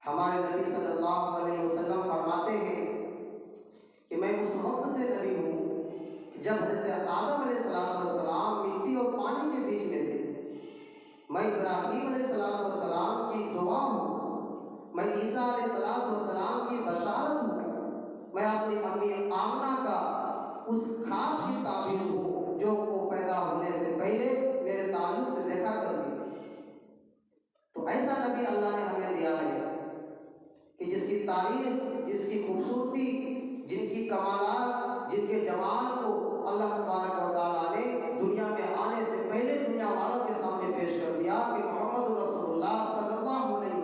ہمارے نبی صلی اللہ علیہ وسلم فرماتے ہیں کہ میں اس وقت سے نبی ہوں کہ جب حضرت آدم علیہ السلام مٹی اور پانی کے بیچ میں تھے، میں ابراہیم علیہ السلام کی دعا ہوں، میں عیسیٰ علیہ السلام کی بشارت ہوں، میں اپنی امی آمنہ کا اس خاص کی تعبیر ہوں جو وہ پیدا ہونے سے پہلے میرے تعلق سے دیکھا کرتی تھی۔ تو ایسا نبی اللہ نے ہمیں دیا ہے کہ جس کی تعریف، جس کی خوبصورتی، جن کی کمالات، جن کے جمال کو اللہ تبارک و تعالیٰ نے دنیا میں آنے سے پہلے دنیا والوں کے سامنے پیش کر دیا کہ محمد رسول اللہ صلی اللہ علیہ